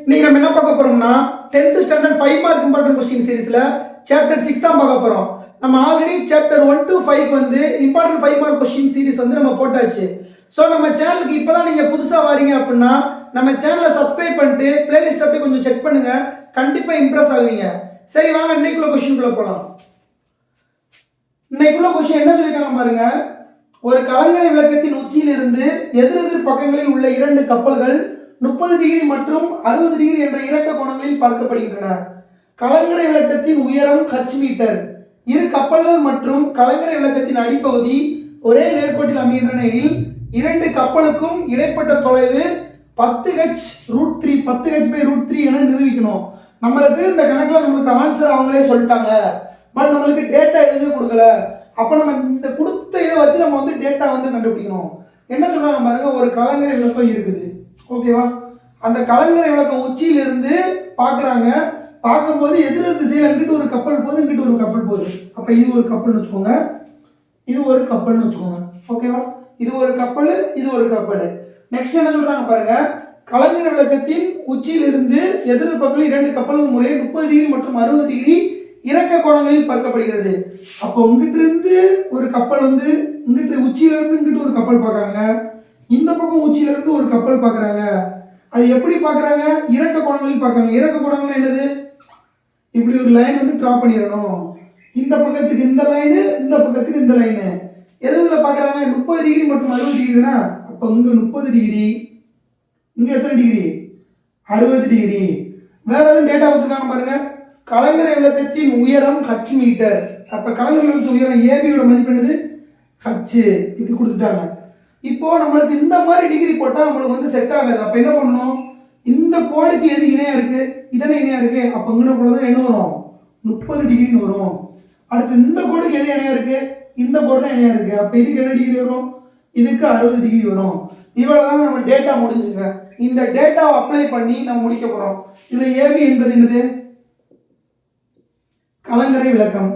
இன்னைக்கு நம்ம என்ன பார்க்க போறோம்னா 10th standard 5 mark important question சீரிஸ்ல சாப்டர் 6 தான் பார்க்க போறோம். நம்ம ஆல்ரெடி சாப்டர் 1 to 5 வந்து இம்பார்ட்டன்ட் 5 மார்க் क्वेश्चन சீரிஸ் வந்து நம்ம போட்டாச்சு. சோ நம்ம சேனலுக்கு இப்பதான் நீங்க புதுசா வரீங்க அப்படினா நம்ம சேனலை சப்ஸ்கிரைப் பண்ணிட்டு பிளேலிஸ்ட் அப்படியே கொஞ்சம் செக் பண்ணுங்க. கண்டிப்பா இம்ப்ரெஸ் ஆவீங்க. சரி வாங்க இன்னைக்குள்ள क्वेश्चनக்குள்ள போலாம். இன்னைக்குள்ள क्वेश्चन என்ன சொல்லிருக்காங்க பாருங்க. ஒரு கலங்கரை விளக்கத்தின் உச்சியிலிருந்து எதிரெதிர் பக்கங்களில் உள்ள இரண்டு கப்பல்கள் 30 டிகிரி மற்றும் 60 டிகிரி என்ற இறக்க கோணங்களில் பார்க்கப்படுகின்றன. கலங்கரை விளக்கத்தின் உயரம் h மீட்டர். இரு கப்பல்கள் மற்றும் கலங்கரை விளக்கத்தின் அடிப்பகுதி ஒரே நேர்கோட்டில் அமைகின்றன எனில் இரண்டு கப்பலுக்கும் இடைப்பட்ட தொலைவு 10h√3 10h/√3 என நிரூபிக்கணும். நம்மளுக்கு இந்த கணக்குல நமக்கு ஆன்சர் அவங்களே சொல்லிட்டாங்க. பட் நம்மளுக்கு டேட்டா எதுவுமே கொடுக்கல. அப்ப நம்ம இந்த கொடுத்த இதை வச்சு நம்ம வந்து டேட்டா வந்து கண்டுபிடிக்கணும். என்ன சொல்றாங்க பாருங்க, ஒரு கலங்கரை விளக்கம் இருக்குது. ஓகேவா? அந்த கலங்கரை விளக்கம் உச்சியிலிருந்து பார்க்குறாங்க. பார்க்கும்போது எதிர் திசையில் இங்கிட்டு ஒரு கப்பல் போகுது, இங்கிட்டு ஒரு கப்பல் போகுது. அப்போ இது ஒரு கப்பல்னு வச்சுக்கோங்க, இது ஒரு கப்பல்னு வச்சுக்கோங்க. ஓகேவா? இது ஒரு கப்பல், இது ஒரு கப்பல். நெக்ஸ்ட் என்ன சொல்றாங்க பாருங்க, கலங்கரை விளக்கத்தின் உச்சியிலிருந்து எதிர் பக்கத்தில் இரண்டு கப்பல்கள் முறை 30 டிகிரி மற்றும் 60 டிகிரி இறக்க கோணங்களில் பார்க்கப்படுகிறது. அப்போ இங்கிட்டு இருந்து ஒரு கப்பல் வந்து இங்கிட்டு உச்சியிலிருந்து இங்கிட்டு ஒரு கப்பல் பார்க்குறாங்க, இந்த பக்கம் உச்சியில இருந்து ஒரு கப்பல் பார்க்குறாங்க. அது எப்படி பார்க்குறாங்க? இறக்க கோணங்களில் பார்க்குறாங்க. இறக்க கோணங்கள் என்னது? இப்படி ஒரு லைன் வந்து ட்ரா பண்ணிடணும். இந்த பக்கத்துக்கு இந்த லைனு, இந்த பக்கத்துக்கு இந்த லைனு. எதுல பார்க்குறாங்க? 30 டிகிரி மற்றும் 60 டிகிரி தானே. அப்போ இங்கே 30 டிகிரி, இங்கே எத்தனை டிகிரி? 60 டிகிரி. வேற எதுவும் டேட்டா கொடுத்துருக்காங்க பாருங்க. கலங்கரை விளக்கத்தின் உயரம் h மீட்டர். அப்போ கலங்கரை விளக்கத்தின் உயரம் ஏபியோட மதிப்பு என்னது? h. இப்படி கொடுத்துட்டாங்க. இப்போ நம்மளுக்கு இந்த மாதிரி டிகிரி போட்டால் நம்மளுக்கு வந்து செட் ஆகாது. அப்போ என்ன பண்ணணும்? இந்த கோடுக்கு எது இணையாக இருக்கு? இதனை இணையாக இருக்கு. அப்போ இங்கே போல என்ன வரும்? 30 டிகிரின்னு வரும். அடுத்து இந்த கோடுக்கு எது இணையாக இருக்கு? இந்த கோடு தான் இணையாக இருக்கு. அப்போ இதுக்கு என்ன டிகிரி வரும்? இதுக்கு 60 டிகிரி வரும். இவ்வளவுதான் நம்ம டேட்டா முடிஞ்சுங்க. இந்த டேட்டாவை அப்ளை பண்ணி நம்ம முடிக்க போறோம். இதுல ஏபி என்பது என்னது? கலங்கரை விளக்கம்.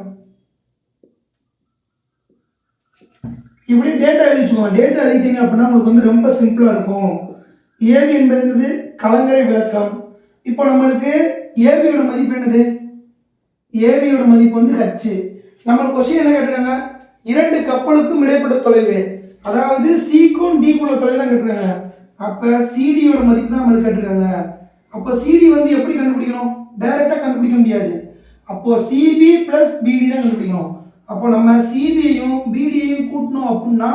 இப்படி டேட்டா எழுதி வச்சுக்கோங்க. டேட்டா எழுதிட்டீங்க அப்படின்னா உங்களுக்கு வந்து ரொம்ப சிம்பிளா இருக்கும். ஏபி என்பது என்னது? கலங்கரை விளக்கம். இப்போ நம்மளுக்கு ஏபியோட மதிப்பு என்னது? ஏபியோட மதிப்பு வந்து h. நம்ம கொஸ்டின் என்ன கேட்டிருக்காங்க? இரண்டு கப்பலுக்கும் இடைப்பட்ட தொலைவு, அதாவது சிக்கும் டிக்குள்ள தொலைவு தான் கேட்டிருக்காங்க. அப்ப சிடியோட மதிப்பு தான் நம்மளுக்கு கேட்டிருக்காங்க. அப்போ சிடி வந்து எப்படி கண்டுபிடிக்கணும்? டைரக்டா கண்டுபிடிக்க முடியாது. அப்போ சிபி பிளஸ் பிடி தான் கண்டுபிடிக்கணும். அப்போ நம்ம சிபியையும் பிடியையும் கூட்டணும் அப்படின்னா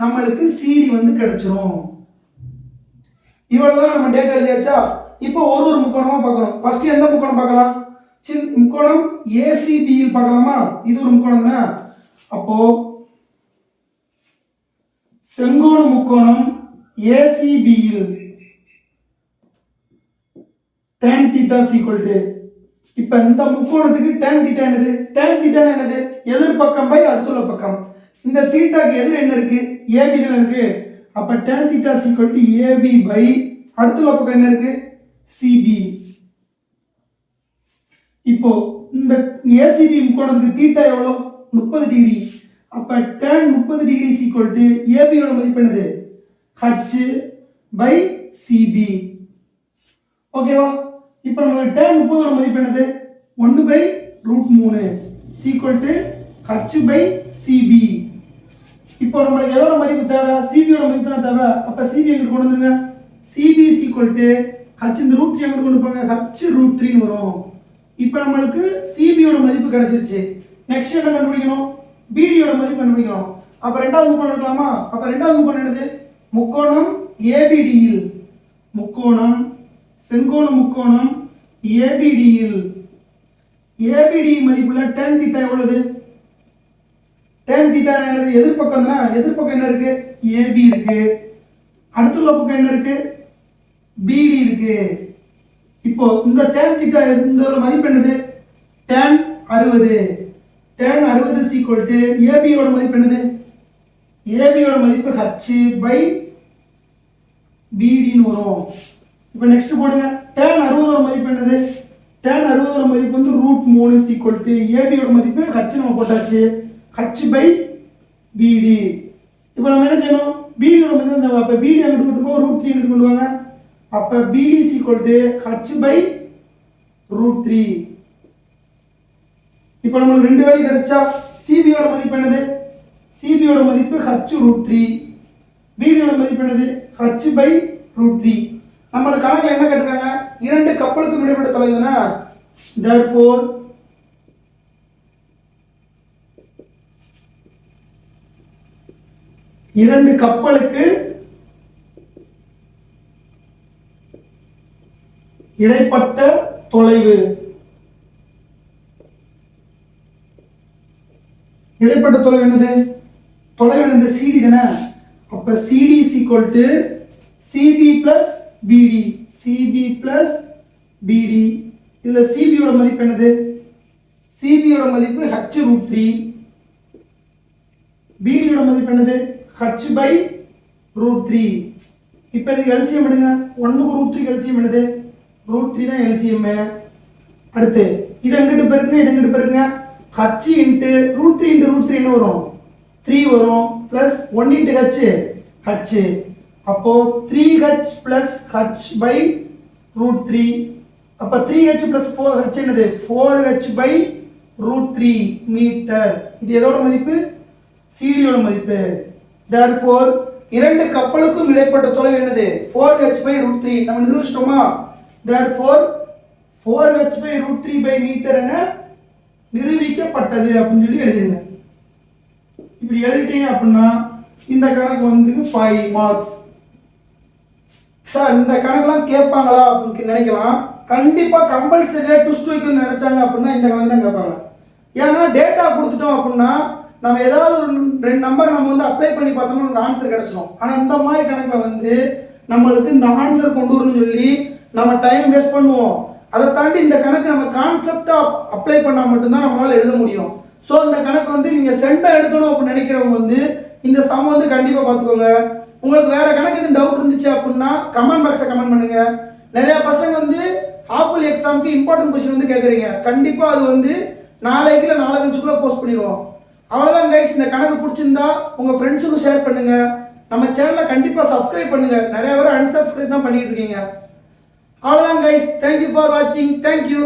நம்மளுக்கு சிடி வந்து கிடைச்சிரும். இவ்வளவுதான் நம்ம டேட்டா எழுதியாச்சா? இப்போ ஒரு ஒரு முக்கோணமா பார்க்கணும். ஃபர்ஸ்ட் எந்த முக்கோணம் பார்க்கலாம்? முக்கோணம் ஏசிபியில் பார்க்கலாமா? இது ஒரு முக்கோணம் தானே. அப்போ செங்கோண முக்கோணம் ஏசிபியில் tan θ = இப்ப இந்த முக்கோணத்துக்கு tan θ என்னது? tan θ என்னது? எதிர் பக்கம் பை அடுத்துள்ள பக்கம். இந்த தீட்டாக்கு எதிர் என்ன இருக்கு? ஏபி தான இருக்கு. அப்ப tan θ = AB பை அடுத்துள்ள பக்கம் என்ன இருக்கு? சிபி. இப்போ இந்த ஏசிபி முக்கோணத்துக்கு தீட்டா எவ்வளவு? 30 டிகிரி. அப்ப tan 30 டிகிரி = AB யோட மதிப்பு என்னது? h by CB. ஓகேவா? இப்போ நமக்கு tan 30 யோட மதிப்பு என்னது? 1/√3 h பை சிபி. இப்போ நமக்கு எதோட மதிப்பு தேவை? சிபியோட மதிப்பு தான் தேவை. அப்ப சிபி எங்க கொண்டு வந்துருங்க. சிபி h இந்த ரூட் 3 எங்க கொண்டு போங்க? h√3 ன்னு வரும். இப்போ நம்மளுக்கு சிபியோட மதிப்பு கிடைச்சிருச்சு. நெக்ஸ்ட் என்ன கண்டுபிடிக்கணும்? பிடியோட மதிப்பு கண்டுபிடிக்கணும். அப்ப ரெண்டாவது முக்கோணம் எடுக்கலாமா? அப்ப ரெண்டாவது முக்கோணம் என்னது? முக்கோணம் ஏபிடியில். முக்கோணம் செங்கோண முக்கோணம் ஏபிடியில். ஏபிடி மதிப்புல tan θ எவ்வளவு? tan θ என்னது? எதிர்பக்கம் தானே. எதிர்பக்கம் என்ன இருக்கு? ஏபி இருக்கு. அடுத்துள்ள பக்கம் என்ன இருக்கு? பிடி இருக்கு. இப்போ இந்த tan θ இந்த மதிப்பு என்னது? tan 60. tan 60 = AB யோட மதிப்பு என்னது? AB யோட மதிப்பு h பை BD ன்னு வரும். இப்போ நெக்ஸ்ட் போடுங்க. tan 60 யோட மதிப்பு என்னது? tan 60 யோட மதிப்பு வந்து √3 = AB யோட மதிப்பு h நம்ம போட்டாச்சு. h by BD. இப்போ நம்ம என்ன செய்யணும்? BD யோட மதிப்பு அப்ப BD அங்க கொண்டு போ √3 கொண்டு வாங்க. அப்ப BD is equal to h by root 3. இப்போ நமக்கு ரெண்டு வேல்யூ கிடைச்சா CB யோட மதிப்பு என்னது? CB யோட மதிப்பு h root 3, BD யோட மதிப்பு என்னது? h by root 3. நம்மளுக்கு கணக்குல என்ன கேட்டிருக்காங்க? இரண்டு கப்பலுக்கு இடைப்பட்ட தொலைவுனா therefore இரண்டு கப்பலுக்கு இடைப்பட்ட தொலைவு என்னது? தொலைவு என்னது? CD தானே. அப்ப CD is equal to CB plus BD. CB plus BD. இதுல CB யோட மதிப்பு என்னது? CB யோட மதிப்பு h root 3. BD யோட மதிப்பு என்னது? h by root 3. இப்போ இதுக்கு LCM எடுங்க. 1 க்கு root 3 LCM என்னது? root 3 தான் LCM. அடுத்து இத எங்கிட்டு பெருக்குங்க, இத எங்கிட்டு பெருக்குங்க. h into root 3 into root 3 என்ன வரும்? 3 வரும் plus 1 into h h. அப்போ 3h plus h by root 3. அப்ப 3h plus 4h என்னது? 4h by root 3 metre. இது எதோட மதிப்பு? CD யோட மதிப்பு. therefore இரண்டு கப்பலுக்கும் இடைப்பட்ட தொலைவு என்னது? 4h by root 3. நம்ம நிரூபிச்சிட்டோமா? therefore 4h by root 3 by metre என நிரூபிக்கப்பட்டது அப்படின்னு சொல்லி எழுதிருங்க. இப்படி எழுதிட்டீங்க அப்படின்னா இந்த கணக்கு வந்து 5 மார்க்ஸ். சார் இந்த கணக்கெல்லாம் கேட்பாங்களா அப்படின்னு நினைக்கலாம். கண்டிப்பா கம்பல்சரியா ட்விஸ்ட் வைக்கணும்னு நினைச்சாங்க அப்படின்னா இந்த கணக்கு தான் கேட்பாங்க. ஏன்னா டேட்டா கொடுத்துட்டோம் அப்படின்னா நம்ம ஏதாவது ஒரு ரெண்டு நம்பர் நம்ம வந்து அப்ளை பண்ணி பார்த்தோம்னா நமக்கு ஆன்சர் கிடைச்சிடும். ஆனால் இந்த மாதிரி கணக்கில் வந்து நம்மளுக்கு இந்த ஆன்சர் கொண்டு வரணும்னு சொல்லி நம்ம டைம் வேஸ்ட் பண்ணுவோம். அதை தாண்டி இந்த கணக்கு நம்ம கான்செப்டாக அப்ளை பண்ணால் மட்டும்தான் நம்மளால் எழுத முடியும். ஸோ இந்த கணக்கு வந்து நீங்கள் சென்டாக எடுக்கணும் அப்படின்னு நினைக்கிறவங்க வந்து இந்த சம் வந்து கண்டிப்பாக பார்த்துக்கோங்க. உங்களுக்கு வேற கணக்கு எதுவும் டவுட் இருந்துச்சு அப்படின்னா கமெண்ட் பாக்ஸில் கமெண்ட் பண்ணுங்க. நிறைய பசங்க வந்து ஹாஃப் எக்ஸாமுக்கு இம்பார்ட்டன்ட் கொஸ்டின் வந்து கேட்குறீங்க. கண்டிப்பாக அது வந்து நாளைக்கு இல்லை நாளை கழிச்சுக்குள்ளே போஸ்ட் பண்ணிடுவோம். அவ்வளோதான் கைஸ். இந்த கணக்கு பிடிச்சிருந்தா உங்கள் ஃப்ரெண்ட்ஸுக்கும் ஷேர் பண்ணுங்க. நம்ம சேனலை கண்டிப்பாக சப்ஸ்கிரைப் பண்ணுங்க. நிறைய பேர் அன்சப்ஸ்கிரைப் தான் பண்ணிட்டு இருக்கீங்க. அவ்வளோதான் கைஸ். தேங்க்யூ ஃபார் வாட்சிங். தேங்க்யூ.